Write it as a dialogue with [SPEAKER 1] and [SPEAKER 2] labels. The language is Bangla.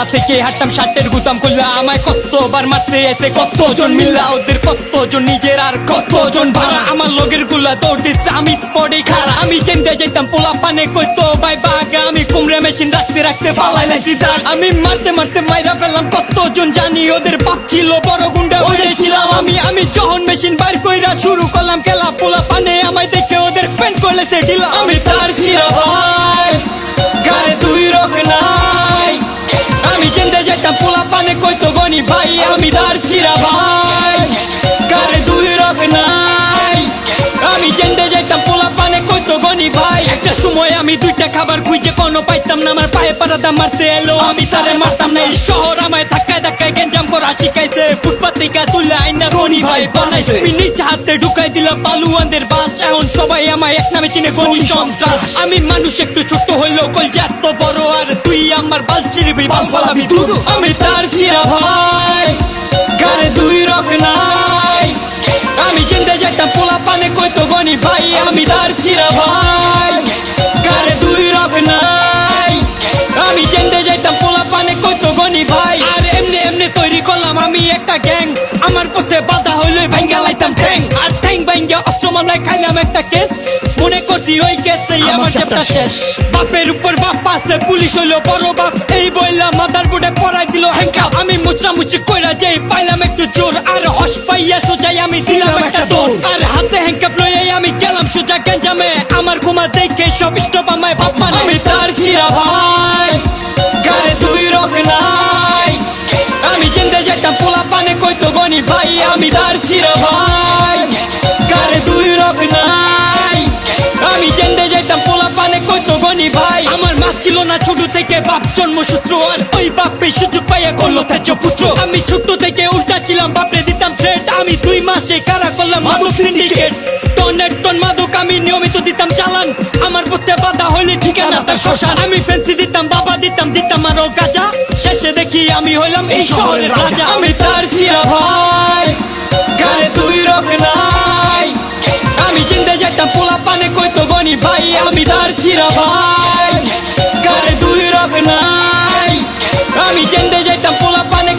[SPEAKER 1] সকালবেলা থেকে হাঁটতাম শার্টের গুতাম খুললা আমায় কতবার মারতে এসে কতজন মিল্লা ওদের কতজন নিজের আর কতজন ভাড়া আমার লগের গুলা দৌড় দিচ্ছে আমি স্পটে খাড়া আমি চেন্দে যেতাম পোলা পানে কইতো ভাই বাগা আমি কুমড়ে মেশিন রাখতে রাখতে ফালাই লাইছি দাঁড় আমি মারতে মারতে মাইরা ফেললাম কতজন জানি ওদের বাপ ছিল বড় গুন্ডা হয়েছিলাম আমি যখন মেশিন বাইর কইরা শুরু করলাম খেলা পোলা পানে আমায় দেখে ওদের প্যান্ট করলেছে ঢিলা আমি তার ছিলা ভাই গারে দুই রক নাই আমি চেন্দে যেতাম পোলা পানে কইতো গনি ভাই আমি তার ছিলা ভাই গারে দুই রক নাই আমি চেন্দে যেতাম পোলা পানে কইতো গনি ভাই একটা সময় আমি দুইটা খাবার খুঁজে কোনো পাইতাম না আমার পায়ে পাড়াটা মারতে এলো আমি তারে মারতাম না এই শহর আমায় ধাক্কায় ধাক্কায় গেঞ্জাম করা শিখাইছে ফুটপাত থেকে তুলে আইনা গনি ভাই বানাইছে নিচে হাতে ঢুকাই দিলাম বালুয়ানদের বাস এখন সবাই আমায় এক নামে চিনে গনি সন্ত্রাস আমি মানুষ একটু ছোট হইলেও কলজা এত বড় আর তুই আমার বাল চিরবি বাল ফলাবি দুরু আমি তার শিরা ভাই গারে দুই রক নাই আমি চেন্দে যেতাম পোলা পানে কইতো গনি ভাই আমি তার ছিরা ভাই গারে দুই রক নাই আমি চেন্দে যেতাম পোলা পানে কইতো গনি ভাই আর এমনি এমনি তৈরি করলাম আমি একটা গ্যাং আমার পথে বাধা হইলে ভাঙ্গা লাইতাম ঠ্যাং আর ঠ্যাং ভাঙ্গা অস্ত্র মামলায় খাইলাম একটা কেস মনে করছি ওই কেসেই আমার চ্যাপ্টার শেষ বাপের উপর বাপ আছে পুলিশ হইলো বড় বাপ এই বইলা মাথার বুড়ে পড়াই দিল হ্যাঙ্কা আমি মুচড়ামুচি কইরা যাই পাইলাম একটু জোর আর হস পাইয়া সোজাই আমি দিলাম একটা দৌড় আর হাতে হ্যাঙ্কাপ লইয়াই আমি গেলাম সোজা গেঞ্জামে আমার ঘুমা দেখে সব স্টপ আমায় বাপ মানে আমি তার শিরা ভাই গারে দুই রক নাই আমি চেন্দে যেতাম পোলা পানে কইতো গনি ভাই আমি তার শিরা ভাই গারে দুই রক নাই আমি চেন্দে যেতাম পোলা পানে কইতো গনি ভাই আমার মা ছিল না ছোট থেকে বাপ জন্মসূত্র আর ওই বাপে সুযোগ পাইয়া করলো ত্যায্য পুত্র আমি ছোট থেকে উল্টা ছিলাম বাপরে দিতাম থ্রেট আমি 2 মাসে কারা করলাম মাদক সিন্ডিকেট টনের টন মাদক আমি নিয়মিত দিতাম চালান আমার পথে বাধা হইলে ঠিকানা তার শ্মশান আমি ফেন্সি দিতাম বাবা দিতাম আরো গাজা শেষে দেখি আমি হইলাম এই শহরের রাজা আমি তার শিরা ভাই গারে দুই রক নাই আমি চেন্দে যেতাম পোলা পানে কইতো গনি ভাই আমি তার ছিরা ভাই গারে দুই রক নাই আমি চেন্দে যেতাম পোলা পানে